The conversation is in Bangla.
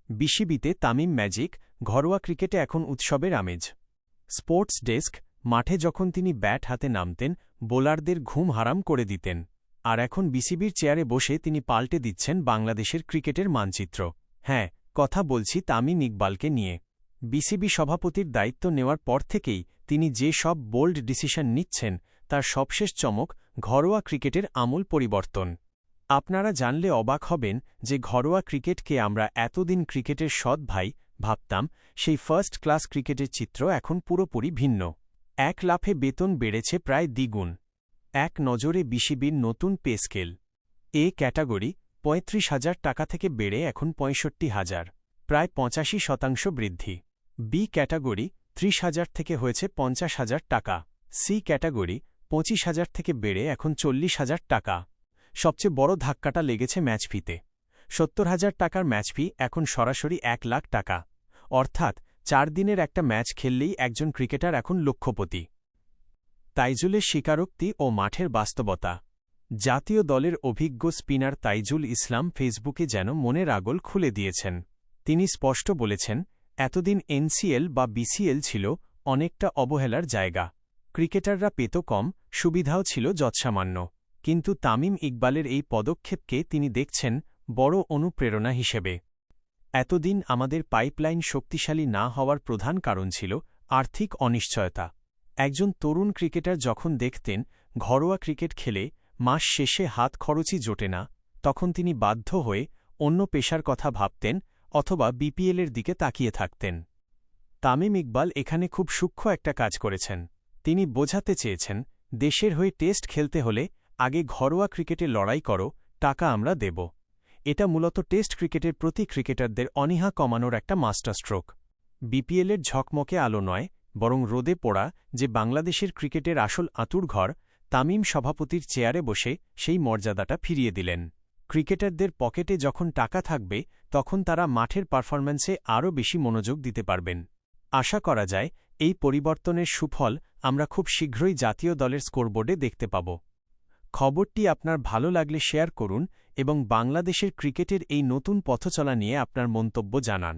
বিসিবিতে তামিম ম্যাজিক, ঘরোয়া ক্রিকেটে এখন উৎসবের আমেজ। স্পোর্টস ডেস্ক, মাঠে যখন তিনি ব্যাট হাতে নামতেন, বোলারদের ঘুম হারাম করে দিতেন। আর এখন বিসিবির চেয়ারে বসে তিনি পাল্টে দিচ্ছেন বাংলাদেশের ক্রিকেটের মানচিত্র। হ্যাঁ, কথা বলছি তামিম ইকবালকে নিয়ে। বিসিবি সভাপতির দায়িত্ব নেওয়ার পর থেকেই তিনি যে সব বোল্ড ডিসিশন নিচ্ছেন, তার সবশেষ চমক ঘরোয়া ক্রিকেটের আমূল পরিবর্তন। আপনারা জানলে অবাক হবেন যে ঘরোয়া ক্রিকেটকে আমরা এতদিন ক্রিকেটের সৎ ভাই ভাবতাম, সেই ফার্স্ট ক্লাস ক্রিকেটের চিত্র এখন পুরোপুরি ভিন্ন। এক লাফে বেতন বেড়েছে প্রায় দ্বিগুণ। এক নজরে বিসিবির নতুন পে স্কেল। এ ক্যাটাগরি ৩৫,০০০ টাকা থেকে বেড়ে এখন ৬৫,০০০, প্রায় ৮৫% বৃদ্ধি। বি ক্যাটাগরি ৩০,০০০ থেকে হয়েছে ৫০,০০০ টাকা। সি ক্যাটাগরি ২৫,০০০ থেকে বেড়ে এখন ৪০,০০০ টাকা। সবচেয়ে বড় ধাক্কাটা লেগেছে ম্যাচ ফিতে। ৭০,০০০ টাকার ম্যাচ ফি এখন সরাসরি ১,০০,০০০ টাকা। অর্থাৎ ৪ দিনের একটা ম্যাচ খেললেই একজন ক্রিকেটার এখন লক্ষপতি। তাইজুলের স্বীকারোক্তি ও মাঠের বাস্তবতা। জাতীয় দলের অভিজ্ঞ স্পিনার তাইজুল ইসলাম ফেসবুকে যেন মনের আগল খুলে দিয়েছেন। তিনি স্পষ্ট বলেছেন, এতদিন এনসিএল বা বিসিএল ছিল অনেকটা অবহেলার জায়গা। ক্রিকেটাররা পেত কম, সুবিধাও ছিল যৎসামান্য। কিন্তু তামিম ইকবালের এই পদক্ষেপকে তিনি দেখছেন বড় অনুপ্রেরণা হিসেবে। এতদিন আমাদের পাইপলাইন শক্তিশালী না হওয়ার প্রধান কারণ ছিল আর্থিক অনিশ্চয়তা। একজন তরুণ ক্রিকেটার যখন দেখতেন ঘরোয়া ক্রিকেট খেলে মাস শেষে হাত খরচই জোটে না, তখন তিনি বাধ্য হয়ে অন্য পেশার কথা ভাবতেন অথবা বিপিএলের দিকে তাকিয়ে থাকতেন। তামিম ইকবাল এখানে খুব সূক্ষ্ম একটা কাজ করেছেন। তিনি বোঝাতে চেয়েছেন, দেশের হয়ে টেস্ট খেলতে হলে আগে ঘরোয়া ক্রিকেটে লড়াই করো, টাকা আমরা দেব। এটা মূলত টেস্ট ক্রিকেটের প্রতি ক্রিকেটারদের অনীহা কমানোর একটা মাস্টারস্ট্রোক। বিপিএলের ঝকমকে আলো নয়, বরং রোদে পোড়া যে বাংলাদেশের ক্রিকেটের আসল আঁতুড়ঘর, তামিম সভাপতির চেয়ারে বসে সেই মর্যাদাটা ফিরিয়ে দিলেন। ক্রিকেটারদের পকেটে যখন টাকা থাকবে, তখন তারা মাঠের পারফরম্যান্সে আরও বেশি মনোযোগ দিতে পারবেন। আশা করা যায়, এই পরিবর্তনের সুফল আমরা খুব শীঘ্রই জাতীয় দলের স্কোরবোর্ডে দেখতে পাব। খবরটি আপনার ভালো লাগলে শেয়ার করুন এবং বাংলাদেশের ক্রিকেটের এই নতুন পথচলা নিয়ে আপনার মন্তব্য জানান।